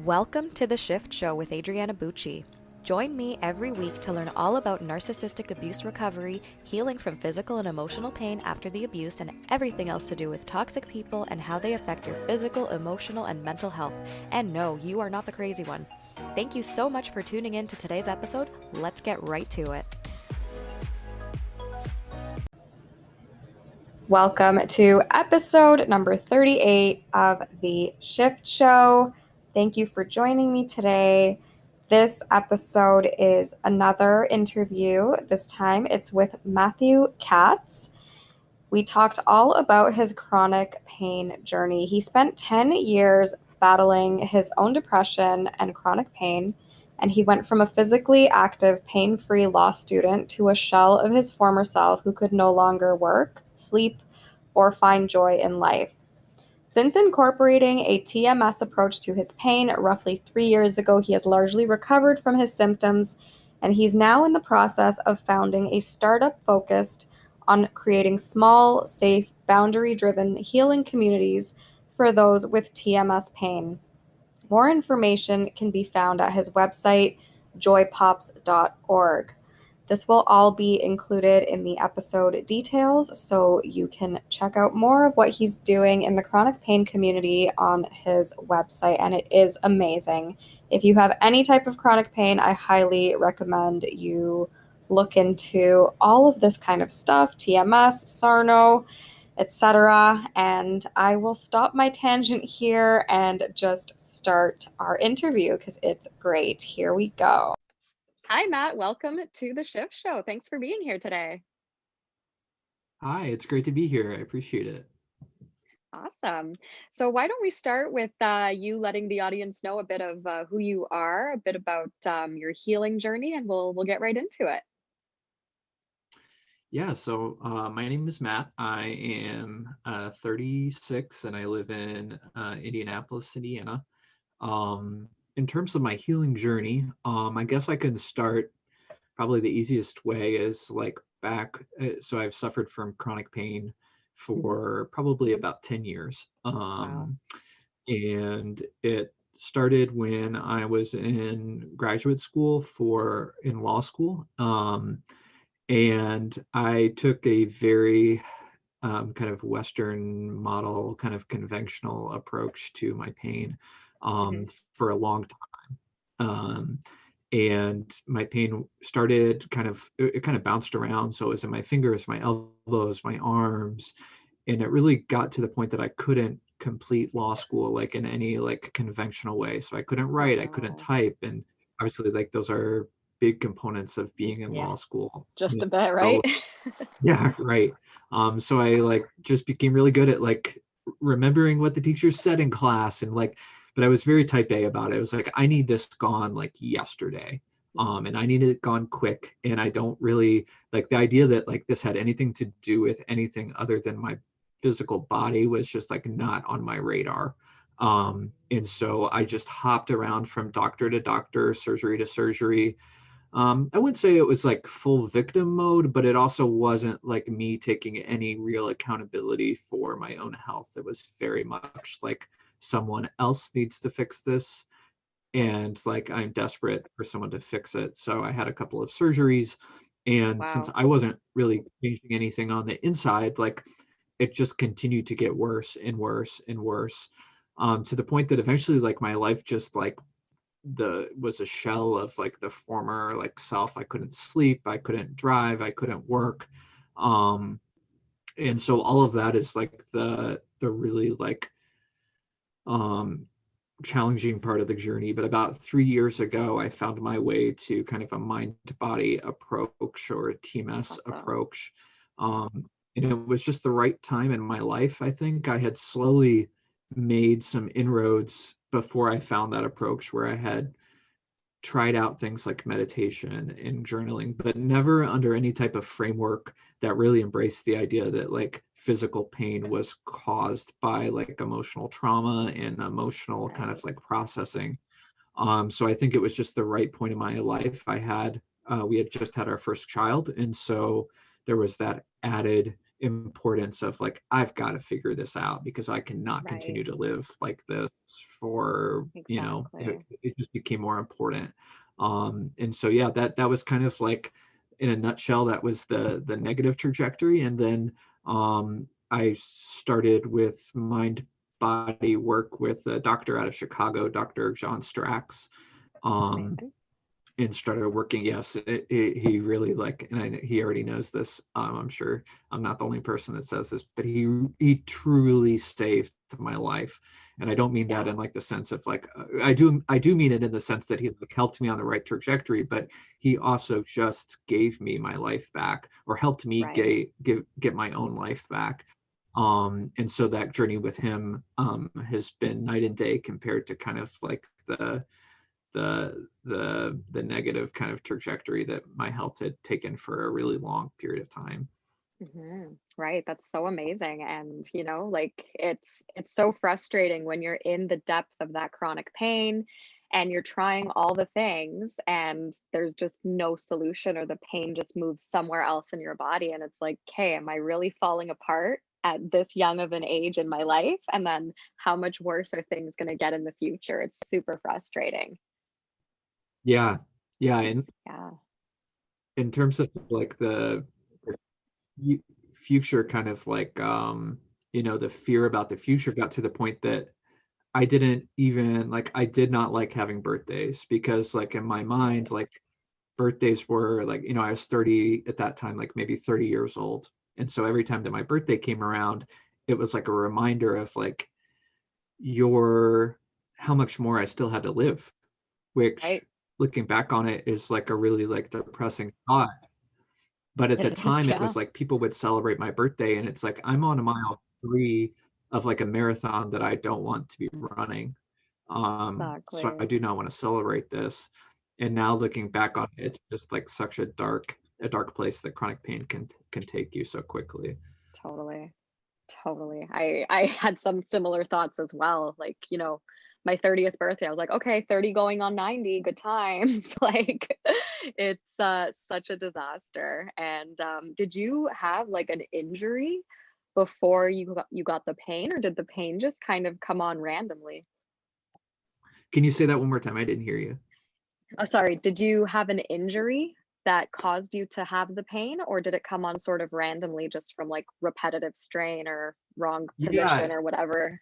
Welcome to The Shift Show with Adriana Bucci. Join me every week to learn all about narcissistic abuse recovery, healing from physical and emotional pain after the abuse, and everything else to do with toxic people and how they affect your physical, emotional, and mental health. And no, you are not the crazy one. Thank you so much for tuning in to today's episode. Let's get right to it. Welcome to episode number 38 of The Shift Show. Thank you for joining me today. This episode is another interview. This time it's with Matt Katz. We talked all about his chronic pain journey. He spent 10 years battling his own depression and chronic pain, and he went from a physically active, pain-free law student to a shell of his former self who could no longer work, sleep, or find joy in life. Since incorporating a TMS approach to his pain roughly 3 years ago, he has largely recovered from his symptoms, and he's now in the process of founding a startup focused on creating small, safe, boundary-driven healing communities for those with TMS pain. More information can be found at his website, joypops.org. This will all be included in the episode details, so you can check out more of what he's doing in the chronic pain community on his website, and it is amazing. If you have any type of chronic pain, I highly recommend you look into all of this kind of stuff, TMS, Sarno, etc. And I will stop my tangent here and just start our interview because it's great. Here we go. Hi, Matt. Welcome to the Shift Show. Thanks for being here today. Hi, it's great to be here. I appreciate it. Awesome. So why don't we start with you letting the audience know a bit of who you are, a bit about your healing journey, and we'll get right into it. Yeah, so my name is Matt. I am 36 and I live in Indianapolis, Indiana. In terms of my healing journey, I guess I can start probably the easiest way is like back. So I've suffered from chronic pain for probably about 10 years. Wow. And it started when I was in graduate school in law school. And I took a very kind of Western model, kind of conventional approach to my pain Hmm. for a long time. And my pain started it kind of bounced around. So it was in my fingers, my elbows, my arms. And it really got to the point that I couldn't complete law school like in any like conventional way. So I couldn't Oh, write, I couldn't no. type. And obviously like those are big components of being in Yeah, law school. just a bit, right? Yeah, right. So I like just became really good at like remembering what the teachers said in class and like, but I was very type A about it. I was like, I need this gone like yesterday. And I need it gone quick. And I don't really like the idea that like this had anything to do with anything other than my physical body was just like not on my radar. And so I just hopped around from doctor to doctor, surgery to surgery. I wouldn't say it was like full victim mode, but it also wasn't like me taking any real accountability for my own health. It was very much like someone else needs to fix this. And like I'm desperate for someone to fix it. So I had a couple of surgeries. And since Wow. I wasn't really changing anything on the inside, like it just continued to get worse and worse and worse. To the point that eventually like my life just like the was a shell of like the former like self. I couldn't sleep, I couldn't drive, I couldn't work. um and so all of that is like the really like um challenging part of the journey. But about 3 years ago I found my way to kind of a mind to body approach or a TMS Awesome. approach. And it was just the right time in my life. I think I had slowly made some inroads before I found that approach, where I had tried out things like meditation and journaling, but never under any type of framework that really embraced the idea that like physical pain was caused by like emotional trauma and emotional kind of Right. like processing. So I think it was just the right point in my life. We had just had our first child. And so there was that added importance of like, I've got to figure this out because I cannot Right. continue to live like this for, Exactly. it just became more important. And so, yeah, that was kind of like, in a nutshell, that was the negative trajectory. And then I started with mind body work with a doctor out of Chicago, Dr. John Strax. Um, Amazing. and started working. Yes, he really like, and he already knows this. I'm sure I'm not the only person that says this, but he truly saved my life. And I don't mean that Yeah. in like the sense of like, I do mean it in the sense that he like helped me on the right trajectory, but he also just gave me my life back, or helped me Right. get my own life back. And so that journey with him has been night and day compared to kind of like the negative kind of trajectory that my health had taken for a really long period of time. Right, that's so amazing, and, like, it's so frustrating when you're in the depth of that chronic pain, and you're trying all the things, and there's just no solution, or the pain just moves somewhere else in your body, and it's like, "'Kay, am I really falling apart at this young of an age in my life? And then how much worse are things gonna get in the future?" It's super frustrating. Yeah, yeah, and Yeah. in terms of like the future, kind of like the fear about the future got to the point that I didn't even like, I did not like having birthdays, because like in my mind, Right. like birthdays were like, I was 30 at that time, like maybe 30 years old. And so every time that my birthday came around, it was like a reminder of like your how much more I still had to live, which, Right. looking back on it, is like a really like depressing thought. But at the It is, time, it yeah. was like people would celebrate my birthday, and it's like I'm on a mile 3 of like a marathon that I don't want to be running. So I Exactly. do not want to celebrate this. And now looking back on it, it's just like such a dark place that chronic pain can take you so quickly. Totally. Totally. I had some similar thoughts as well. Like, my 30th birthday, I was like, okay, 30 going on 90, good times. Like it's such a disaster. And did you have like an injury before you got the pain, or did the pain just kind of come on randomly? Can you say that one more time? I didn't hear you. Oh, sorry, did you have an injury that caused you to have the pain, or did it come on sort of randomly just from like repetitive strain or wrong position Yeah, or whatever?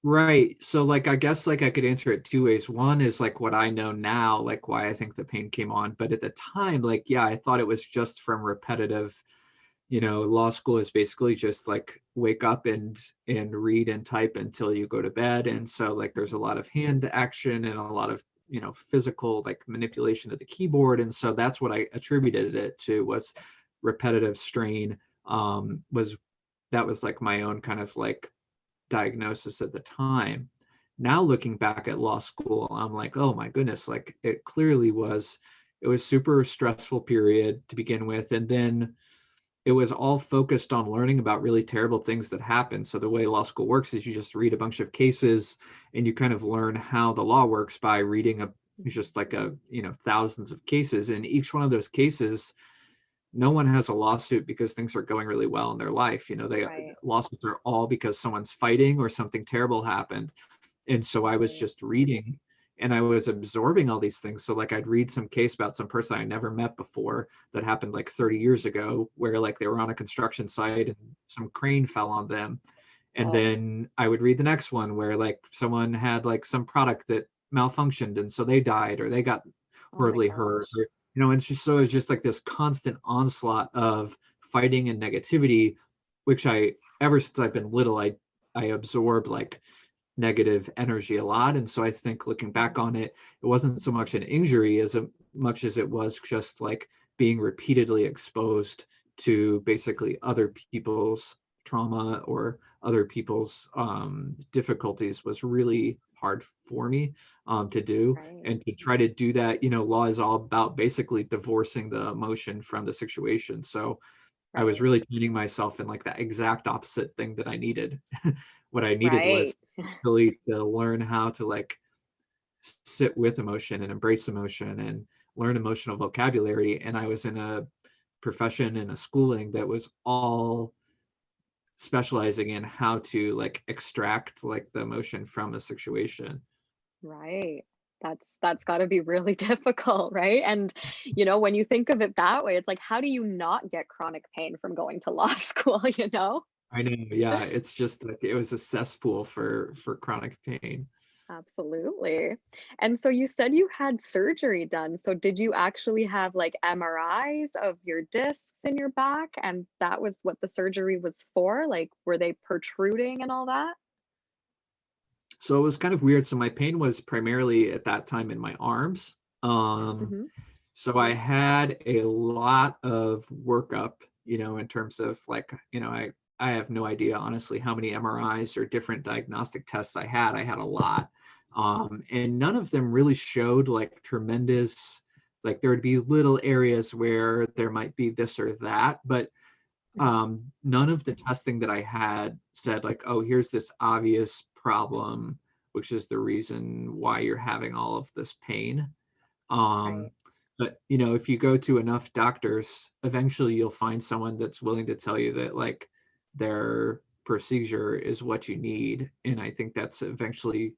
right. So like, I guess like I could answer it two ways. One is like what I know now, like why I think the pain came on. But at the time, like, yeah, I thought it was just from repetitive. Law school is basically just like wake up and read and type until you go to bed. And so like there's a lot of hand action and a lot of, physical like manipulation of the keyboard. And so that's what I attributed it to, was repetitive strain. Was That was like my own kind of like diagnosis at the time. Now looking back at law school, I'm like, oh my goodness, like it was super stressful period to begin with. And then it was all focused on learning about really terrible things that happen. So the way law school works is you just read a bunch of cases, and you kind of learn how the law works by reading Mhm. just like thousands of cases. And each one of those cases, no one has a lawsuit because things are going really well in their life. They Right, lawsuits are all because someone's fighting or something terrible happened. And so I was right. just reading, and I was absorbing all these things. So like I'd read some case about some person I never met before that happened like 30 years ago, where like they were on a construction site and some crane fell on them. And Oh, then I would read the next one where like someone had like some product that malfunctioned, and so they died or they got oh my horribly hurt. gosh. It's just like this constant onslaught of fighting and negativity, which I ever since I've been little, I absorb like negative energy a lot. And so I think looking back Mhm. on it, it wasn't so much an injury as much as it was just like being repeatedly exposed to basically other people's trauma or other people's difficulties was really hard for me to do. Right. And to try Mhm. to do that, law is all about basically divorcing the emotion from the situation. So I was Right. really tuning myself in like that exact opposite thing that I needed. What I needed was Right. really to learn how to like sit with emotion and embrace emotion and learn emotional vocabulary. And I was in a profession and a schooling that was all specializing in how to like extract like the emotion from a situation. Right. That's got to be really difficult, right? And you know, when you think of it that way, it's like, how do you not get chronic pain from going to law school, you know? I know, yeah, it's just like it was a cesspool for chronic pain. Absolutely. And so you said you had surgery done. So did you actually have like MRIs of your discs in your back? And that was what the surgery was for? Like, were they protruding and all that? So it was kind of weird. So my pain was primarily at that time in my arms. Um, Hmm. so I had a lot of workup, in terms of like, I have no idea honestly how many MRIs or different diagnostic tests I had. I had a lot. And none of them really showed like tremendous, like there would be little areas where there might be this or that, but Hmm. none of the testing that I had said like, oh, here's this obvious problem, which is the reason why you're having all of this pain. Um, Right. but if you go to enough doctors, eventually you'll find someone that's willing to tell you that like their procedure is what you need. And I think that's eventually,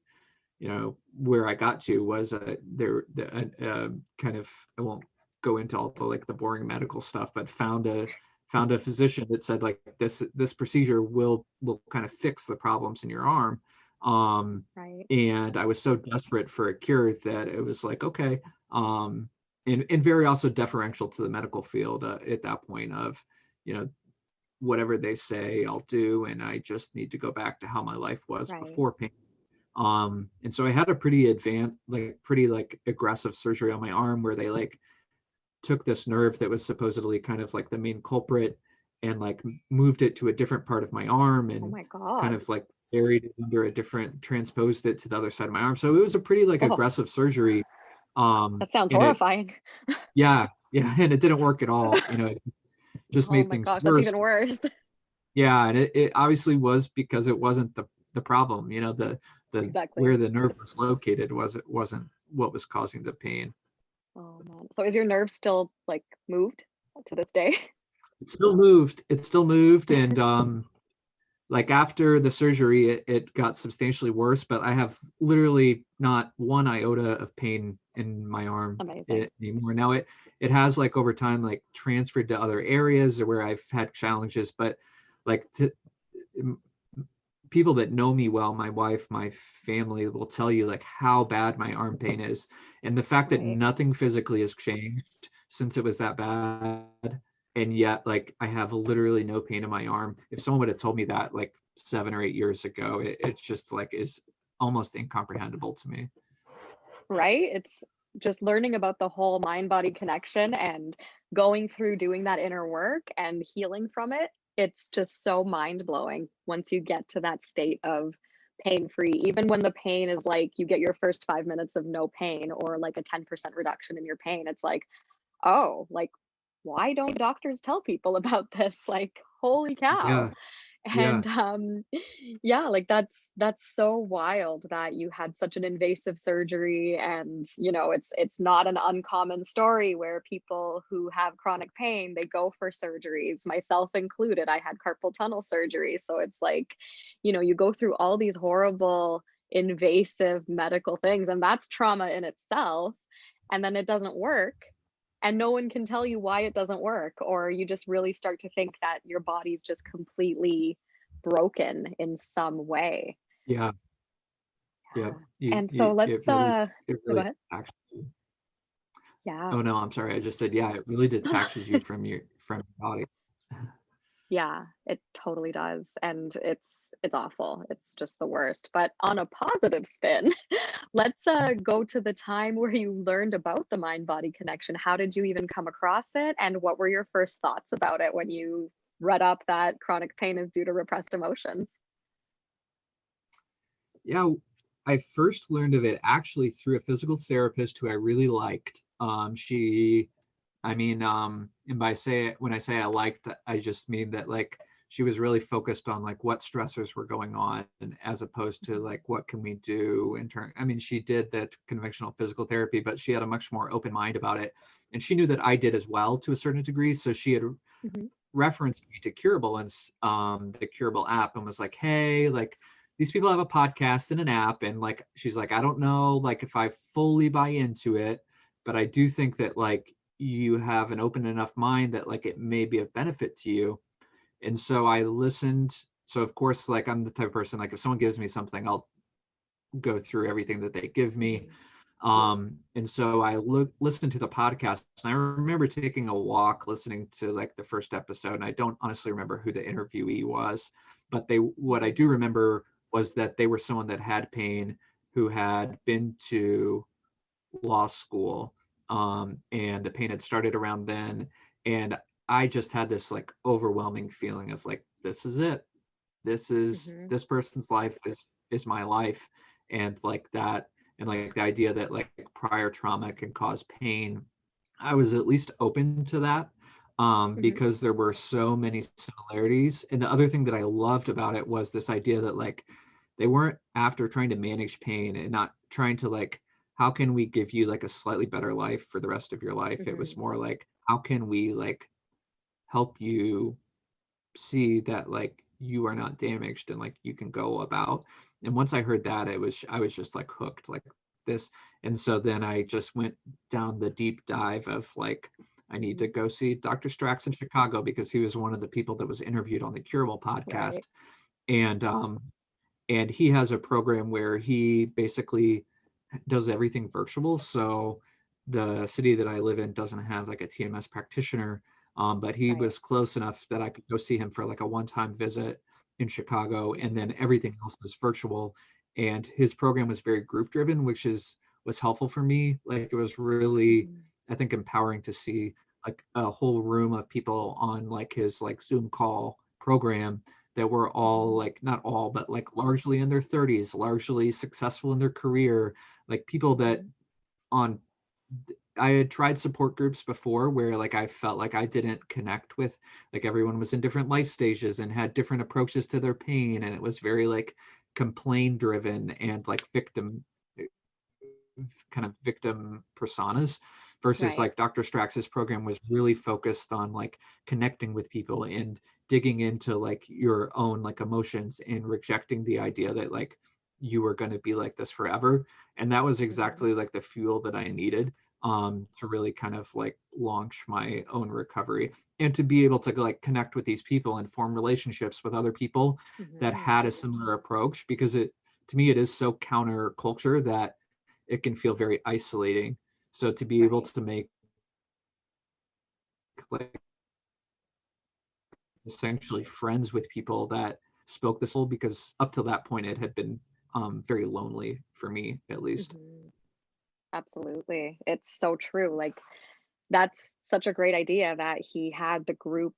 where I got to was kind of, I won't go into all the like the boring medical stuff, but found a physician that said like this procedure will kind of fix the problems in your arm. Um, Right. and I was so desperate for a cure that it was like, okay. Um, and very also deferential to the medical field at that point of, you know, whatever they say, I'll do. And I just need to go back to how my life was Right. before pain. And so I had a pretty advanced, like pretty like aggressive surgery on my arm where they like took this nerve that was supposedly kind of like the main culprit and like moved it to a different part of my arm Oh and my kind God. of like buried it under a different, transposed it to the other side of my arm. So it was a pretty like Oh, aggressive surgery. Um, that sounds and it, horrifying. yeah, yeah, and it didn't work at all. It just Oh made my things gosh, that's worse. even worse. Yeah, and it obviously was because it wasn't the problem. The Exactly. where the nerve was located wasn't what was causing the pain. Oh man. So is your nerve still like moved to this day? It still moved. It still moved, and like after the surgery, it got substantially worse. But I have literally not one iota of pain in my arm Amazing. anymore. Now it has like over time like transferred to other areas where I've had challenges, but like people that know me well, my wife, my family will tell you like how bad my arm pain is. And the fact that Right. nothing physically has changed since it was that bad. And yet, like, I have literally no pain in my arm. If someone would have told me that like 7 or 8 years ago, it's just like is almost incomprehensible to me. Right? It's just learning about the whole mind body connection and going through doing that inner work and healing from it. It's just so mind blowing once you get to that state of pain free. Even when the pain is like you get your first 5 minutes of no pain or like a 10% reduction in your pain, it's like, oh, like, why don't doctors tell people about this? Like, holy cow. Yeah, yeah, And yeah, like that's so wild that you had such an invasive surgery. And you know, it's not an uncommon story where people who have chronic pain, they go for surgeries, myself included. I had carpal tunnel surgery. So it's like, you know, you go through all these horrible invasive medical things, and that's trauma in itself. And then it doesn't work, and no one can tell you why it doesn't work, or you just really start to think that your body's just completely broken in some way. yeah, yeah. Yeah. And so let's It no, go really ahead. acts. Yeah. Oh no, I'm sorry. I just said, yeah, it really detaches you from your body. Yeah, it totally does. And it's awful. It's just the worst. But on a positive spin, let's go to the time where you learned about the mind body connection. How did you even come across it? And what were your first thoughts about it when you read up that chronic pain is due to repressed emotions? Yeah, I first learned of it actually through a physical therapist who I really liked. And when I say I liked, I just mean that like she was really focused on like what stressors were going on, and as opposed to Mhm. like what can we do in turn. I mean, she did the conventional physical therapy, but she had a much more open mind about it, and she knew that I did as well to a certain degree. So she had Mhm. referenced me to Curable and the Curable app, and was like, hey, like these people have a podcast and an app, and like she's like, I don't know like if I fully buy into it, but I do think that like you have an open enough mind that like it may be of benefit to you. And so I listened. So of course, like I'm the type of person, like if someone gives me something, I'll go through everything that they give me. And so I listened to the podcast, and I remember taking a walk listening to like the first episode, and I don't honestly remember who the interviewee was, but what I do remember was that they were someone that had pain, who had been to law school, and the pain had started around then. And I just had this like overwhelming feeling of like, this is it. This person's life is my life. And like that, and like the idea that like prior trauma can cause pain, I was at least open to that, because there were so many similarities. And the other thing that I loved about it was this idea that like they weren't after trying to manage pain and not trying to like, how can we give you like a slightly better life for the rest of your life? It was more like, how can we like help you see that like you are not damaged and like you can go about. And once I heard that, I was just like hooked like this. And so then I just went down the deep dive of like, I need to go see Dr. Strax in Chicago, because he was one of the people that was interviewed on the Curable podcast. Right. And he has a program where he basically does everything virtual. So the city that I live in doesn't have like a TMS practitioner, but he was close enough that I could go see him for like a one-time visit in Chicago, and then everything else is virtual. And his program was very group driven, which was helpful for me. Like it was really, I think, empowering to see like a whole room of people on like his like Zoom call program that were all like, not all, but like largely in their 30s, largely successful in their career, like people that on I had tried support groups before where like I felt like I didn't connect with, like everyone was in different life stages and had different approaches to their pain, and it was very like complaint driven and like kind of victim personas, versus Right. like Dr. Strax's program was really focused on like connecting with people and digging into like your own like emotions and rejecting the idea that like you were going to be like this forever. And that was exactly like the fuel that I needed, to really kind of like launch my own recovery, and to be able to like connect with these people and form relationships with other people that had a similar approach, because it, to me, it is so counter culture that it can feel very isolating. So to be able Right. to make like essentially friends with people that spoke this, because up to that point it had been very lonely for me, at least. Absolutely. It's so true. Like that's such a great idea that he had the group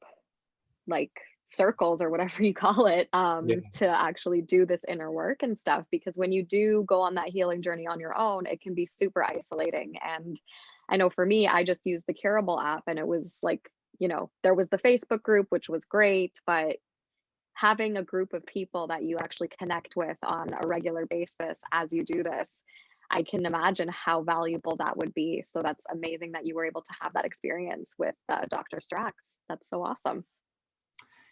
like circles or whatever you call it, Yeah. to actually do this inner work and stuff, because when you do go on that healing journey on your own, it can be super isolating. And I know for me, I just used the Curable app, and it was like, there was the Facebook group, which was great, but having a group of people that you actually connect with on a regular basis as you do this, I can imagine how valuable that would be. So that's amazing that you were able to have that experience with Dr. Strax. That's so awesome.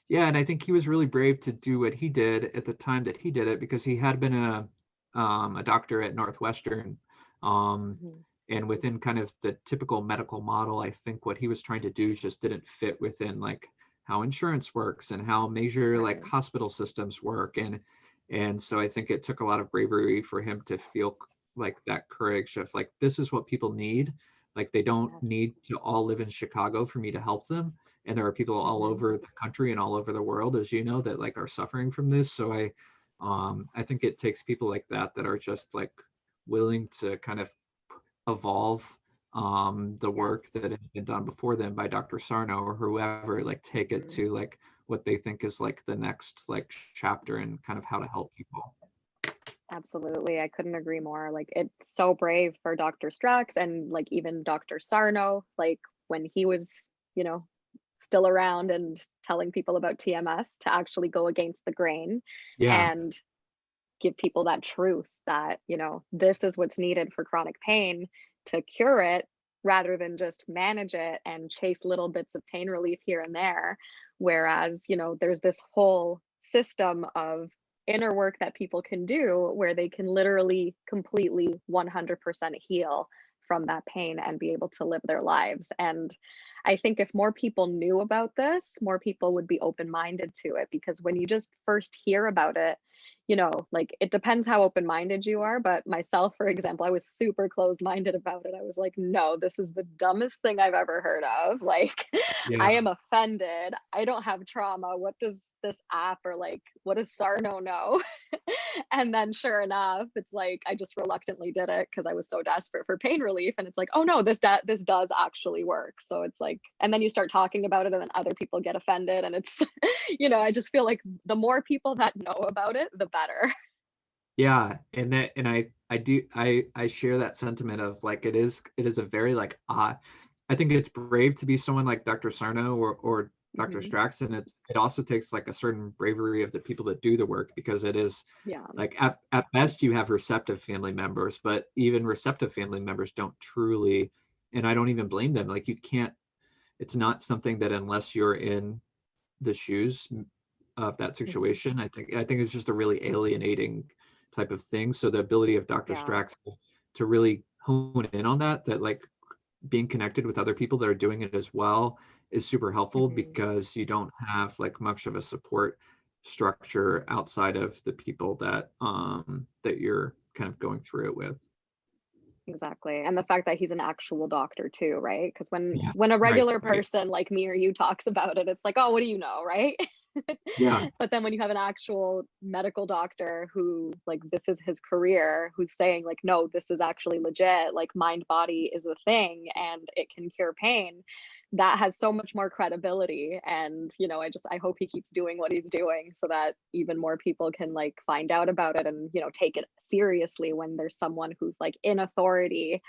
Yeah, and I think he was really brave to do what he did at the time that he did it, because he had been a doctor at Northwestern, um, and within kind of the typical medical model, I think what he was trying to do just didn't fit within like how insurance works and how major like Right. hospital systems work, and so I think it took a lot of bravery for him to feel like that courage of like, this is what people need. Like they don't Yes. need to all live in Chicago for me to help them, and there are people all over the country and all over the world, as you know, that like are suffering from this. So I think it takes people like that that are just like willing to kind of evolve the work Yes. that had been done before them by Dr. Sarno or whoever, like take it to like what they think is like the next like chapter and kind of how to help people. Absolutely. I couldn't agree more. Like it's so brave for Dr. Strax and like even Dr. Sarno, like when he was, you know, still around and telling people about TMS, to actually go against the grain Yeah. and give people that truth that, this is what's needed for chronic pain to cure it, rather than just manage it and chase little bits of pain relief here and there, Whereas, there's this whole system of inner work that people can do where they can literally completely 100% heal from that pain and be able to live their lives. And I think if more people knew about this, more people would be open-minded to it, because when you just first hear about it, like, it depends how open-minded you are. But myself, for example, I was super closed-minded about it. I was like, no, this is the dumbest thing I've ever heard of. Like, Yeah. I am offended. I don't have trauma. What does this app, or like, what does Sarno know? And then sure enough, it's like I just reluctantly did it because I was so desperate for pain relief. And it's like, oh no, this does actually work. So it's like, and then you start talking about it, and then other people get offended, and it's I just feel like the more people that know about it, the better. Yeah, and I share that sentiment of like it is a very like I think it's brave to be someone like Dr. Sarno or Dr. Mhm. Strax, and it also takes like a certain bravery of the people that do the work, because it is Yeah. like at best you have receptive family members, but even receptive family members don't truly, and I don't even blame them. Like you can't, it's not something that unless you're in the shoes of that Mhm. situation, I think it's just a really alienating type of thing. So the ability of Dr. Yeah. Strax to really hone in on that like being connected with other people that are doing it as well is super helpful, Mhm. because you don't have like much of a support structure outside of the people that you're kind of going through it with. Exactly. And the fact that he's an actual doctor too, right? Because when Yeah. when a Right. regular Right. person like me or you talks about it, it's like, oh, what do you know, right? Yeah. But then when you have an actual medical doctor who, like, this is his career, who's saying like, no, this is actually legit, like, mind body is a thing and it can cure pain, that has so much more credibility. And I hope he keeps doing what he's doing so that even more people can like find out about it and take it seriously when there's someone who's like in authority,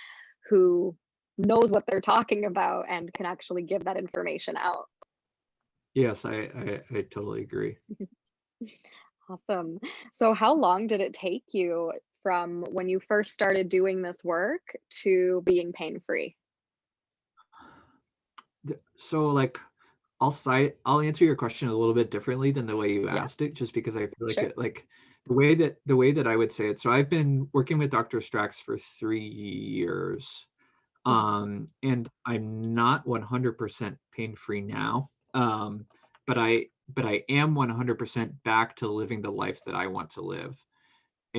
who knows what they're talking about and can actually give that information out. Yes, I totally agree. Awesome. So how long did it take you from when you first started doing this work to being pain free? So like I'll answer your question a little bit differently than the way you Yeah, asked it, just because I feel like sure. it like the way that I would say it. So I've been working with Dr. Strax for 3 years. Mhm. And I'm not 100% pain-free now. But I am 100% back to living the life that I want to live.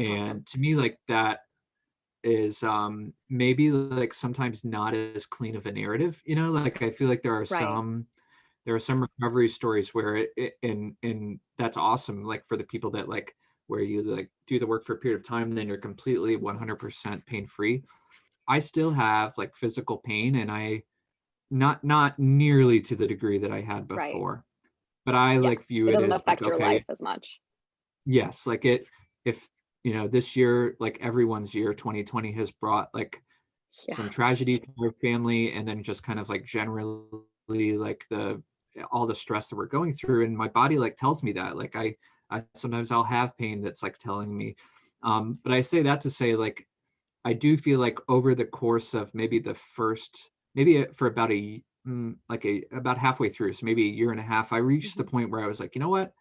Awesome. And to me, like that is maybe like sometimes not as clean of a narrative, like I feel like Right. there are some recovery stories where and that's awesome, like for the people that like where you like do the work for a period of time, then you're completely 100% pain free. I still have like physical pain, and I not nearly to the degree that I had Right. before, but I Yeah. like view It it doesn't as like, affect your okay, life as much. yes, like it if this year, like everyone's year, 2020 has brought like Yeah. some tragedy to their family, and then just kind of like generally like the all the stress that we're going through, and my body like tells me that like I sometimes I'll have pain that's like telling me, but I say that to say like I do feel like over the course of maybe the first, maybe for about about halfway through, so maybe a year and a half, I reached the Mhm. point where I was like, you know what,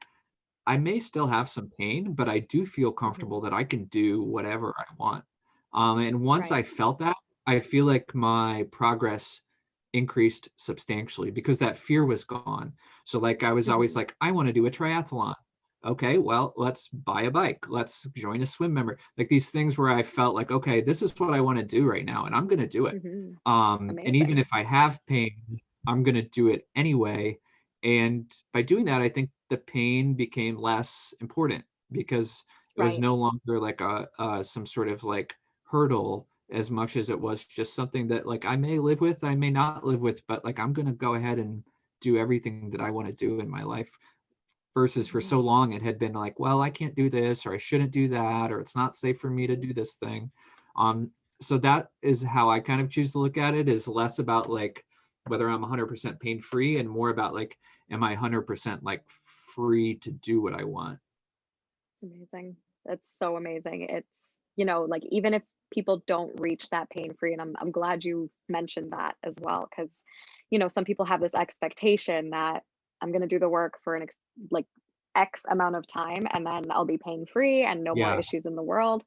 I may still have some pain, but I do feel Mhm. comfortable that I can do whatever I want. And once I Right. felt that, I feel like my progress increased substantially because that fear was gone. So like I was always Mhm. like, I want to do a triathlon. Okay, well, let's buy a bike. Let's join a swim member. Like these things where I felt like, okay, this is what I want to do right now, and I'm going to do it. Mhm. And even Amazing. if I have pain, I'm going to do it anyway. And by doing that, I think the pain became less important because it was Right. no longer like a some sort of like hurdle as much as it was just something that like I may live with, I may not live with, but like I'm going to go ahead and do everything that I want to do in my life. Versus for so Mhm. long it had been like, well, I can't do this, or I shouldn't do that, or it's not safe for me to Mhm. do this thing. Um, so that is how I kind of choose to look at it, is less about like whether I'm 100% pain free and more about like, am I 100% like free to do what I want? Amazing. That's so amazing. It's, like, even if people don't reach that pain free, and I'm glad you mentioned that as well, because some people have this expectation that I'm going to do the work for like X amount of time, and then I'll be pain free and no more Yeah. issues in the world.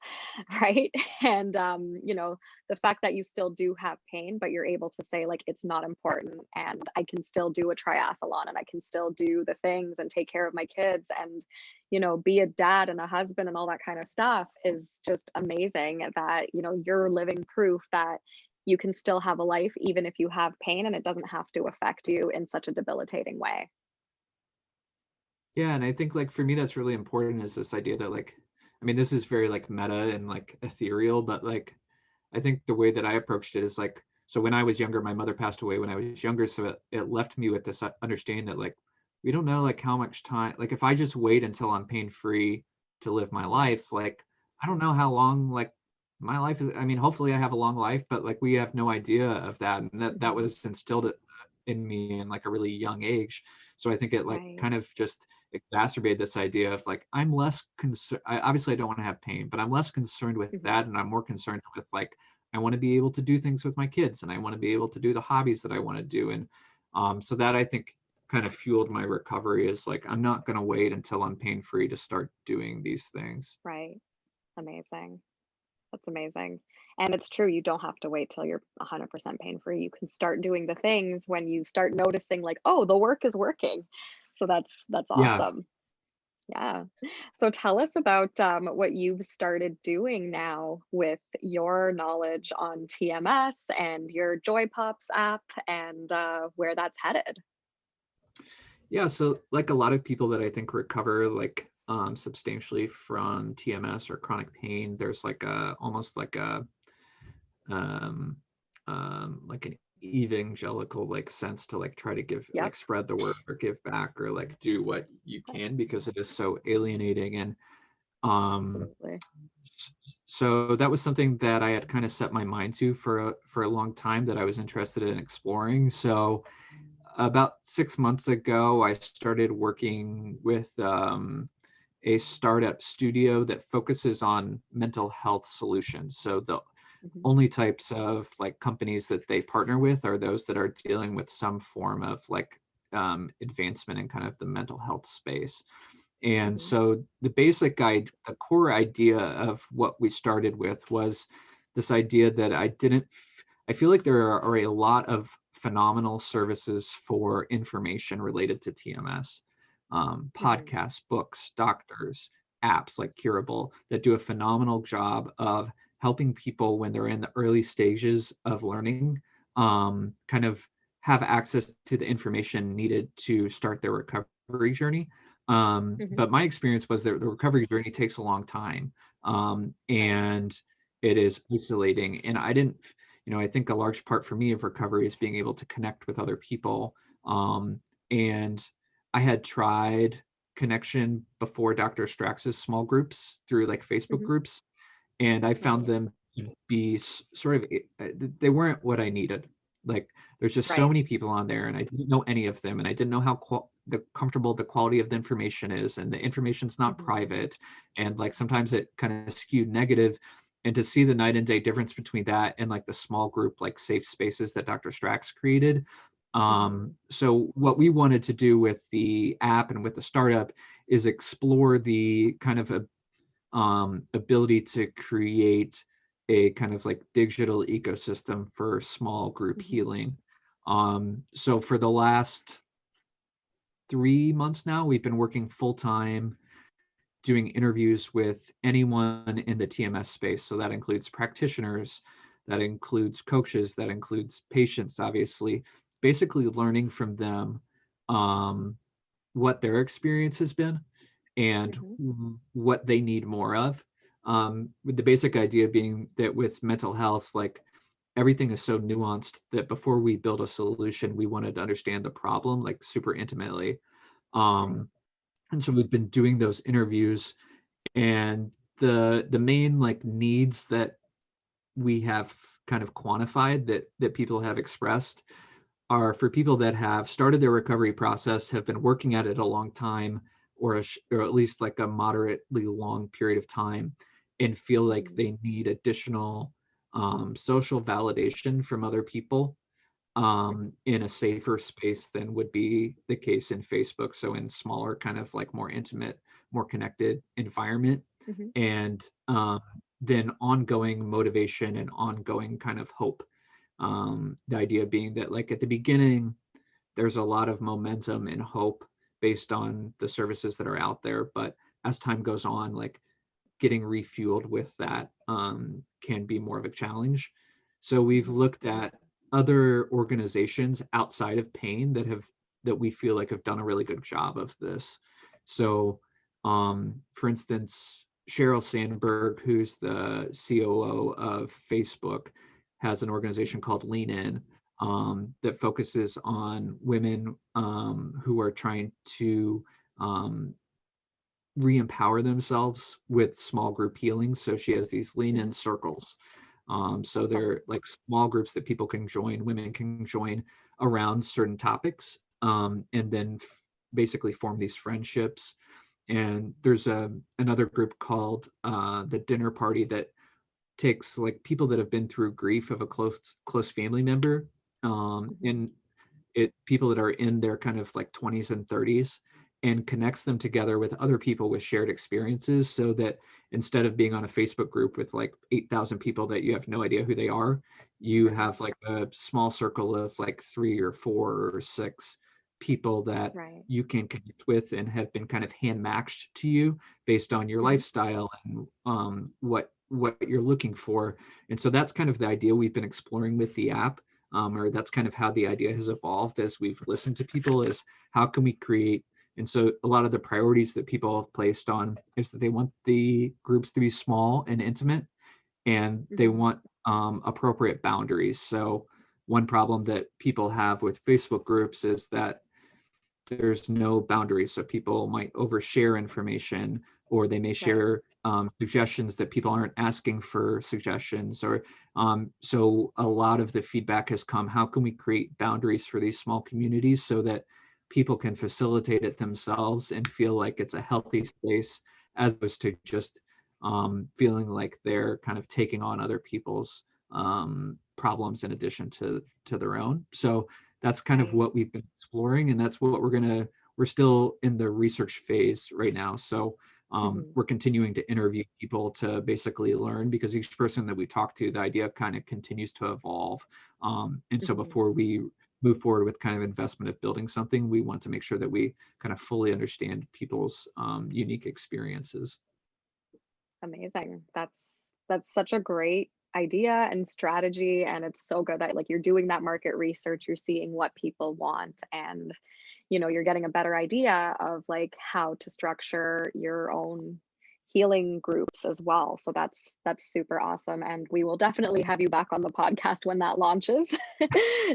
Right. And, the fact that you still do have pain, but you're able to say, like, it's not important, and I can still do a triathlon, and I can still do the things and take care of my kids, and, be a dad and a husband and all that kind of stuff, is just amazing that, you're living proof that you can still have a life even if you have pain, and it doesn't have to affect you in such a debilitating way. Yeah, and I think like for me that's really important is this idea that like I mean this is very like meta and like ethereal, but like I think the way that I approached it is like so when I was younger, my mother passed away when I was younger, so it left me with this understanding that like we don't know like how much time like if I just wait until I'm pain free to live my Mhm. life, like I don't know how long like my life is. I mean, hopefully I have a long life, but like we have no idea of that, and that Mhm. was instilled in me in like a really young age. So I think it like Right. kind of just exacerbate this idea of like I'm less concerned. Obviously I don't want to have pain, but I'm less concerned with Mhm. that, and I'm more concerned with like I want to be able to do things with my kids, and I want to be able to do the hobbies that I want to do, and so that I think kind of fueled my recovery is like I'm not going to wait until I'm pain free to start doing these things. Right. Amazing. That's amazing. And it's true, you don't have to wait till you're 100% pain free. You can start doing the things when you start noticing, like, oh, the work is working. So that's Yeah. awesome. Yeah. So tell us about what you've started doing now with your knowledge on TMS and your Joy Pups app, and where that's headed. Yeah, so like a lot of people that I think recover like substantially from TMS or chronic pain, there's like a almost um like an evangelical like sense to like try to give Yep. like spread the word or give back or like do what you can because it is so alienating. And um Absolutely. so that was something that I had kind of set my mind to for a long time that I was interested in exploring. So about 6 months ago, I started working with a startup studio that focuses on mental health solutions. So the Hmm. only types of like companies that they partner with are those that are dealing with some form of like advancement in kind of the mental health space. And Hmm. so the basic guide, the core idea of what we started with was this idea that I feel like there are a lot of phenomenal services for information related to TMS, Hmm. podcasts, books, doctors, apps like Curable that do a phenomenal job of helping people when they're in the early stages of learning, kind of have access to the information needed to start their recovery journey. Hmm. But my experience was that the recovery journey takes a long time, Right. and it is isolating. And I didn't, I think a large part for me of recovery is being able to connect with other people. And I had tried connection before Dr. Strax's small groups through like Facebook Hmm. groups, and I found Right. them to be sort of they weren't what I needed. Like there's just so Right. many people on there, and I didn't know any of them, and I didn't know how the comfortable the quality of the information is, and the information's not Hmm. private, and like sometimes it kind of skewed negative. And to see the night and day difference between that and like the small group like safe spaces that Dr. Strax created. Hmm. So what we wanted to do with the app and with the startup is explore the kind of ability to create a kind of like digital ecosystem for small group Hmm. healing. So for the last 3 months now, we've been working full time doing interviews with anyone in the TMS space. So that includes practitioners, that includes coaches, that includes patients, obviously, basically learning from them um, what their experience has been and Hmm. what they need more of. With the basic idea being that with mental health, like everything is so nuanced that before we build a solution, we wanted to understand the problem like super intimately. Right. Um, and so we've been doing those interviews, and the main like needs that we have kind of quantified that people have expressed are for people that have started their recovery process, have been working at it a long time, or at least like a moderately long period of time, and feel like Hmm. they need additional social validation from other people. in a safer space than would be the case in Facebook. So in smaller, kind of like more intimate, more connected environment. Mhm. And then ongoing motivation and ongoing kind of hope. The idea being that like at the beginning, there's a lot of momentum and hope based on the services that are out there. But as time goes on, like getting refueled with that can be more of a challenge. So we've Mhm. looked at other organizations outside of pain that we feel like have done a really good job of this. So for instance, Sheryl Sandberg, who's the COO of Facebook, has an organization called Lean In, that focuses on women who are trying to um, re-empower themselves with small group healing. So she has these lean in Mhm. circles. So Awesome. they're like small groups that people can join, women can join around certain topics, and then basically form these friendships. And there's another group called the Dinner Party that takes like people that have been through grief of a close family member, Mhm. and it people that are in their kind of like 20s and 30s, and connects them together with other people with shared experiences, so that instead of being on a Facebook group with like 8,000 people that you have no idea who they are, you Right. have like a small circle of like 3 or 4 or 6 people that Right. you can connect with and have been kind of hand matched to you based on your Mhm. lifestyle and what you're looking for. And so that's kind of the idea we've been exploring with the app, or that's kind of how the idea has evolved as we've listened to people, is how can we create. And so a lot of the priorities that people have placed on is that they want the groups to be small and intimate, and they Mhm. want appropriate boundaries. So one problem that people have with Facebook groups is that there's no boundaries. So people might overshare information, or they may Right. share suggestions that people aren't asking for suggestions. Or so a lot of the feedback has come, how can we create boundaries for these small communities so that people can facilitate it themselves and feel like it's a healthy space, as opposed to just feeling like they're kind of taking on other people's problems in addition to their own. So that's kind of Right. what we've been exploring, and that's what we're still in the research phase right now. So Mhm. we're continuing to interview people to basically learn, because each person that we talk to, the idea kind of continues to evolve. And so Mhm. before we move forward with kind of investment of building something, we want to make sure that we kind of fully understand people's unique experiences. Amazing. That's such a great idea and strategy, and it's so good that like you're doing that market research, you're seeing what people want, and you're getting a better idea of like how to structure your own healing groups as well. So that's super awesome, and we will definitely have you back on the podcast when that launches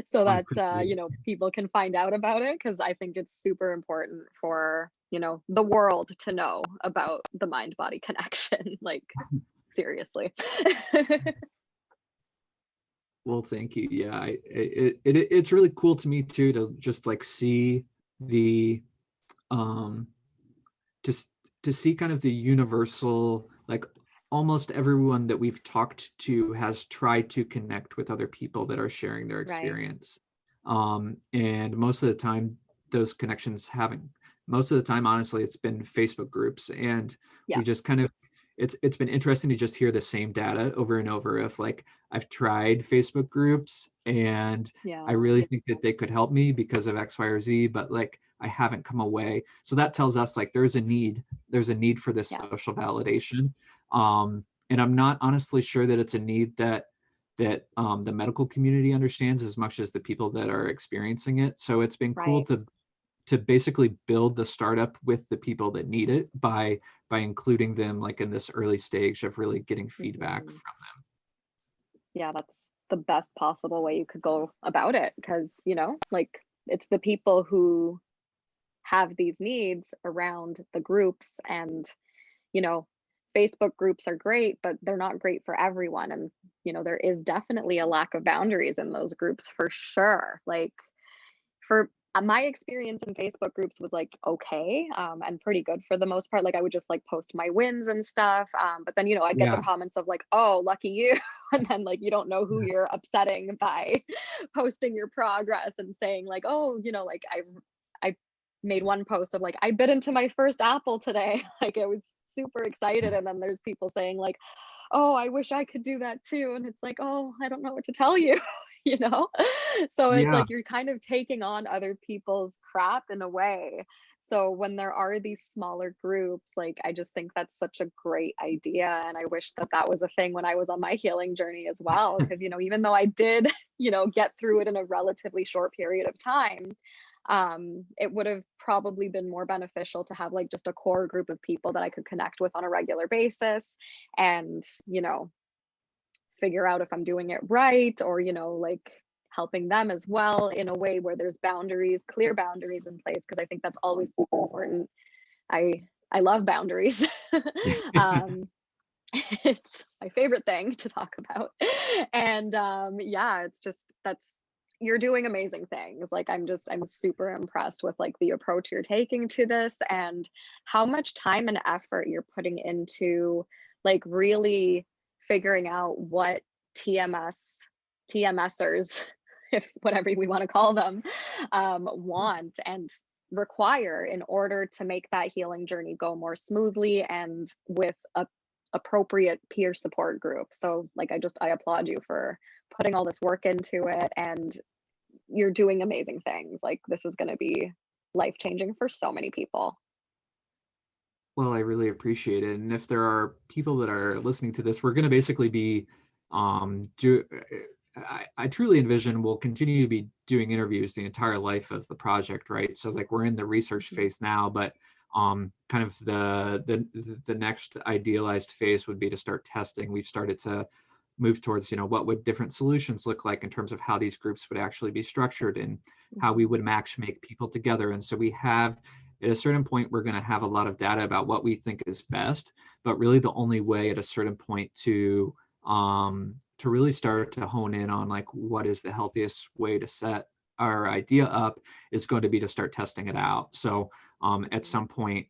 so I that appreciate it. people can find out about it, because I think it's super important for the world to know about the mind body connection. Like, seriously. Well, thank you. Yeah, it's really cool to me too to just like see the um just to see kind of the universal, like almost everyone that we've talked to has tried to connect with other people that are sharing their Right. experience. And most of the time those connections haven't, most of the time honestly it's been Facebook groups, and Yeah. we just kind of, it's been interesting to just hear the same data over and over of like, I've tried Facebook groups and I Yeah. really think that they could help me because of X, Y, or Z, but like I haven't come away. So that tells us like there's a need for this Yeah. social validation. And I'm not honestly sure that it's a need that the medical community understands as much as the people that are experiencing it. So it's been cool Right. to basically build the startup with the people that need it by including them like in this early stage of really getting feedback Mhm. from Yeah, that's the best possible way you could go about it, because like it's the people who have these needs around the groups, and you know Facebook groups are great, but they're not great for everyone, and there is definitely a lack of boundaries in those groups for sure. Like, for my experience in Facebook groups was like okay, and pretty good for the most part. Like I would just like post my wins and stuff. But then, I'd get the Yeah. comments of like, oh, lucky you. And then like you don't know who you're upsetting by posting your progress and saying like, oh, like I made one post of like, I bit into my first apple today. Like I was super excited. And then there's people saying like, oh, I wish I could do that too. And it's like, oh, I don't know what to tell you, you know? So it's Yeah. like you're kind of taking on other people's crap in a way. So when there are these smaller groups, like I just think that's such a great idea. And I wish that that was a thing when I was on my healing journey as well. Because, even though I did, get through it in a relatively short period of time, it would have probably been more beneficial to have like just a core group of people that I could connect with on a regular basis and, figure out if I'm doing it right or, like helping them as well in a way where there's boundaries, clear boundaries in place. Cause I think that's always super important. I love boundaries. um, it's my favorite thing to talk about. And yeah, it's just you're doing amazing things. Like I'm super impressed with like the approach you're taking to this and how much time and effort you're putting into like really figuring out what TMSers, if whatever we want to call them, want and require in order to make that healing journey go more smoothly and with a appropriate peer support group. So like I applaud you for putting all this work into it and you're doing amazing things. Like this is going to be life changing for so many people. Well, I really appreciate it. And if there are people that are listening to this, we're going to basically be I truly envision we'll continue to be doing interviews the entire life of the project, right? So like we're in the research phase now, but kind of the next idealized phase would be to start testing. We've started to move towards, what would different solutions look like in terms of how these groups would actually be structured and how we would match make people together. And so we have, at a certain point, we're going to have a lot of data about what we think is best, but really the only way at a certain point to really start to hone in on like what is the healthiest way to set our idea up is going to be to start testing it out. So at some point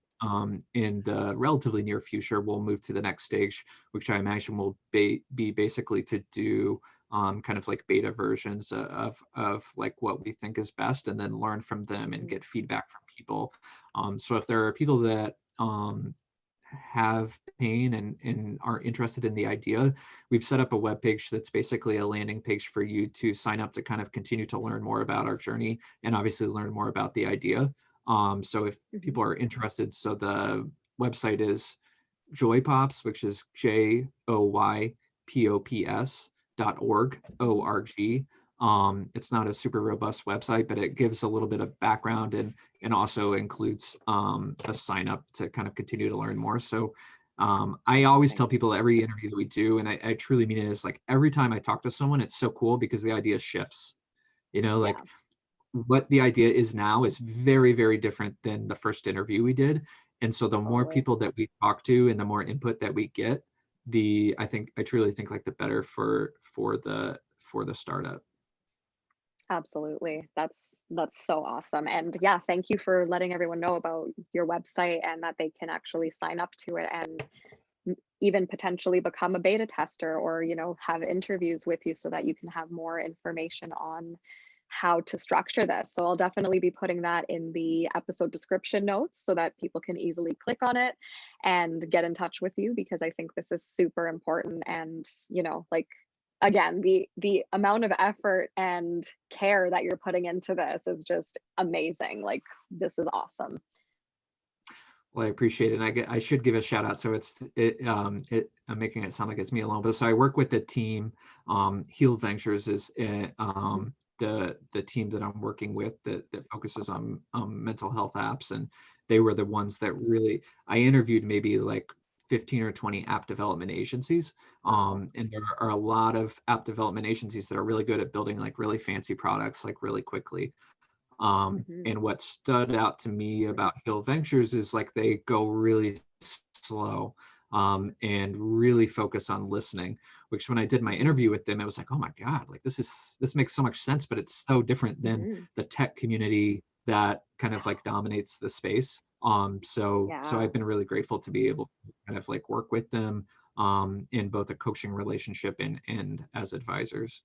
in the relatively near future, we'll move to the next stage, which I imagine will be basically to do kind of like beta versions of like what we think is best and then learn from them and get feedback from people. So if there are people that have pain and are interested in the idea, we've set up a web page that's basically a landing page for you to sign up to kind of continue to learn more about our journey and obviously learn more about the idea. So if people are interested, so the website is joypops, which is JOYPOPS.org, ORG. It's not a super robust website, but it gives a little bit of background and also includes a sign up to kind of continue to learn more. So I always tell people every interview that we do, and I truly mean it, is like every time I talk to someone, it's so cool because the idea shifts, like what the idea is now is very, very different than the first interview we did. And so the more people that we talk to and the more input that we get, I truly think like the better for the startup. Absolutely. That's so awesome. And yeah, thank you for letting everyone know about your website and that they can actually sign up to it and even potentially become a beta tester or, have interviews with you so that you can have more information on how to structure this. So I'll definitely be putting that in the episode description notes so that people can easily click on it and get in touch with you because I think this is super important and, like again, the amount of effort and care that you're putting into this is just amazing. Like this is awesome. Well, I appreciate it. And I should give a shout out. So I'm making it sound like it's me alone, but so I work with the team. Heal Ventures is the team that I'm working with that focuses on mental health apps, and they were the ones that really I interviewed maybe like 15 or 20 app development agencies. And there are a lot of app development agencies that are really good at building like really fancy products like really quickly. And what stood out to me about Heal Ventures is like they go really slow and really focus on listening, which when I did my interview with them, it was like, oh my God, like this makes so much sense, but it's so different than the tech community that kind of like dominates the space. So Yeah. I've been really grateful to be able to kind of like work with them in both a coaching relationship and as advisors.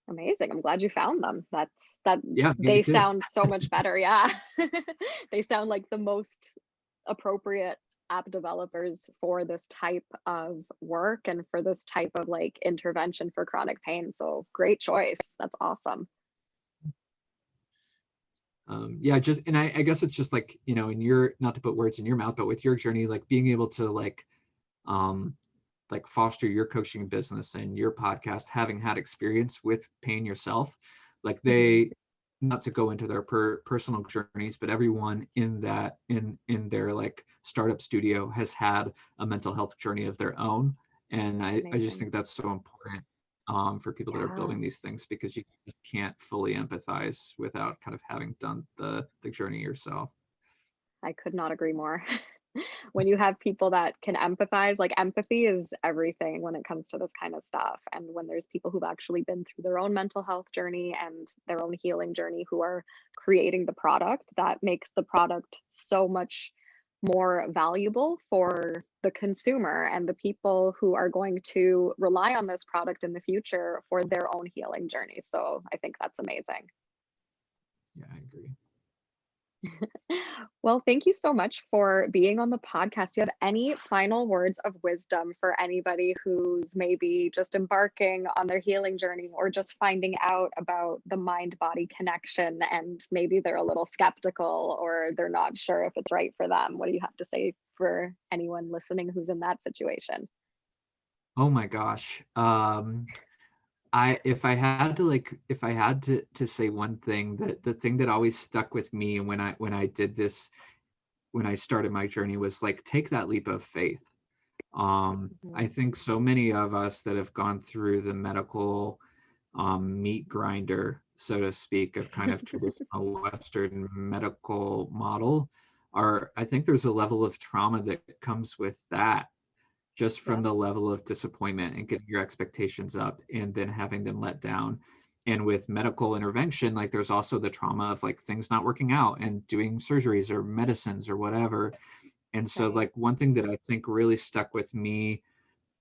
Amazing. I'm glad you found them. That Yeah, me they too. sound so much better. Yeah. They sound like the most appropriate app developers for this type of work and for this type of like intervention for chronic pain. So great choice. That's awesome. Yeah, just and I guess it's just like, you know, in your, not to put words in your mouth, but with your journey, like being able to um foster your coaching business and your podcast, having had experience with pain yourself, like Mhm. they, not to go into their personal journeys, but everyone in that in their like startup studio has had a mental health journey of their own. And I just Amazing. think that's so important for people that are Yeah. building these things, because you just can't fully empathize without kind of having done the journey yourself. I could not agree more. When you have people that can empathize, like empathy is everything when it comes to this kind of stuff. And when there's people who've actually been through their own mental health journey and their own healing journey who are creating the product, that makes the product so much more valuable for the consumer and the people who are going to rely on this product in the future for their own healing journey. So I think that's amazing. Yeah, I agree. Well, thank you so much for being on the podcast. Do you have any final words of wisdom for anybody who's maybe just embarking on their healing journey or just finding out about the mind body connection and maybe they're a little skeptical or they're not sure if it's right for them? What do you have to say for anyone listening who's in that situation? Oh my gosh. I if I had to like if I had to say one thing, that the thing that always stuck with me when I did this, when I started my journey, was like, take that leap of faith. I Mhm. think so many of us that have gone through the medical meat grinder, so to speak, of kind of traditional Western medical model, are, I think there's a level of trauma that comes with that, just from Yeah, the level of disappointment and getting your expectations up and then having them let down. And with medical intervention, like there's also the trauma of like things not working out and doing surgeries or medicines or whatever. And so right. like one thing that I think really stuck with me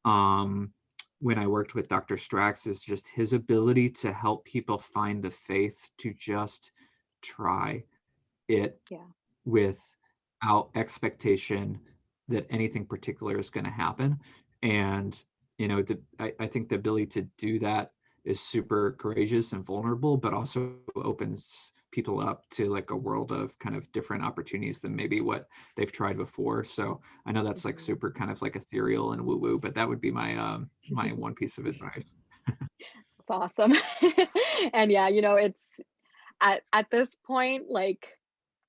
um when I worked with Dr. Strax is just his ability to help people find the faith to just try it Yeah. without expectation that anything particular is going to happen. And, you know, I think the ability to do that is super courageous and vulnerable, but also opens people up to like a world of kind of different opportunities than maybe what they've tried before. So I know that's like Mhm. super kind of like ethereal and woo woo, but that would be my my one piece of advice. That's awesome. And yeah, it's at this point, like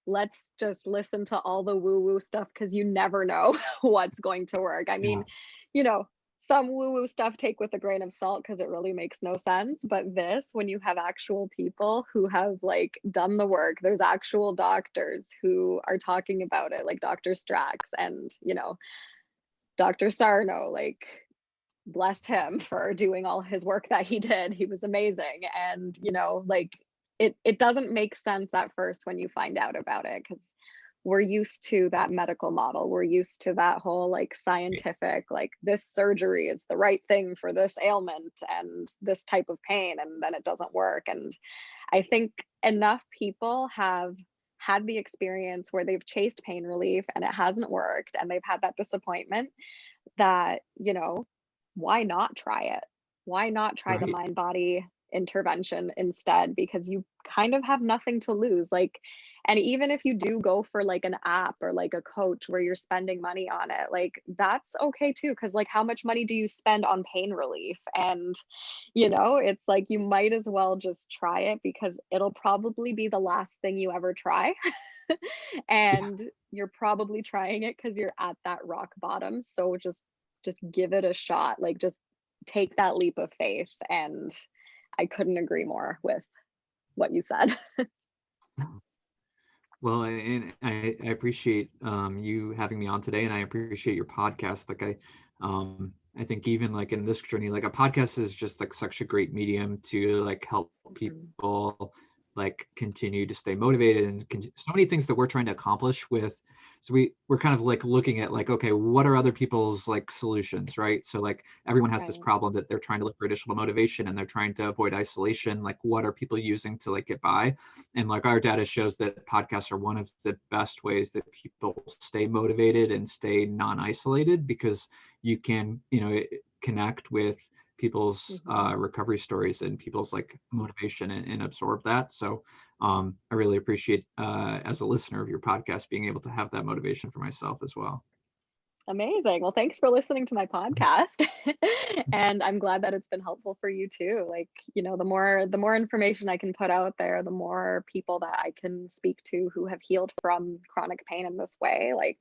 let's just listen to all the woo woo stuff because you never know what's going to work. I Yeah. mean, you know, some woo woo stuff take with a grain of salt because it really makes no sense. But this, when you have actual people who have like done the work, there's actual doctors who are talking about it, like Dr. Strax and, Dr. Sarno, like bless him for doing all his work that he did. He was amazing. And, like it doesn't make sense at first when you find out about it because we're used to that medical model. We're used to that whole like scientific, like this surgery is the right thing for this ailment and this type of pain, and then it doesn't work. And I think enough people have had the experience where they've chased pain relief and it hasn't worked and they've had that disappointment that, why not try it? Why not try the Right. mind body intervention instead? Because you kind of have nothing to lose. Like, and even if you do go for like an app or like a coach where you're spending money on it, like that's okay too. Cause like, how much money do you spend on pain relief? And, it's like you might as well just try it because it'll probably be the last thing you ever try. Yeah. And you're probably trying it because you're at that rock bottom. So just give it a shot. Like just take that leap of faith. And I couldn't agree more with what you said. Well, and I appreciate you having me on today, and I appreciate your podcast. I think even like in this journey, like a podcast is just like such a great medium to like help Mhm. people like continue to stay motivated, and so many things that we're trying to accomplish with. So we're kind of like looking at like, okay, what are other people's like solutions, right? So like everyone has this Right. problem that they're trying to look for additional motivation and they're trying to avoid isolation. Like what are people using to like get by? And like our data shows that podcasts are one of the best ways that people stay motivated and stay non-isolated, because you can, connect with people's recovery stories and people's like motivation, and absorb that. So I really appreciate as a listener of your podcast being able to have that motivation for myself as well. Amazing. Well, thanks for listening to my podcast. And I'm glad that it's been helpful for you too. Like, the more information I can put out there, the more people that I can speak to who have healed from chronic pain in this way, like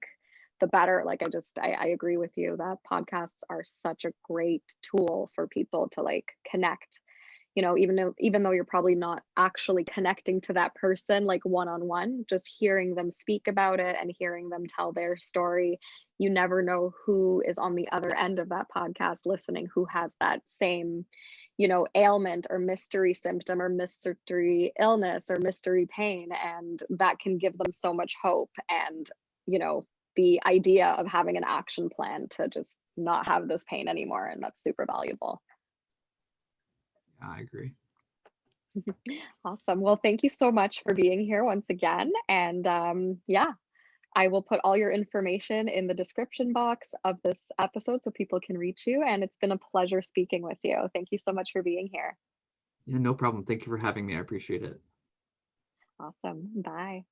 the better. Like I agree with you that podcasts are such a great tool for people to like connect, even though you're probably not actually connecting to that person like one on one, just hearing them speak about it and hearing them tell their story. You never know who is on the other end of that podcast listening, who has that same, ailment or mystery symptom or mystery illness or mystery pain. And that can give them so much hope and, the idea of having an action plan to just not have this pain anymore. And that's super valuable. Yeah, I agree. Awesome. Well, thank you so much for being here once again. And yeah, I will put all your information in the description box of this episode so people can reach you. And it's been a pleasure speaking with you. Thank you so much for being here. Yeah, no problem. Thank you for having me. I appreciate it. Awesome. Bye.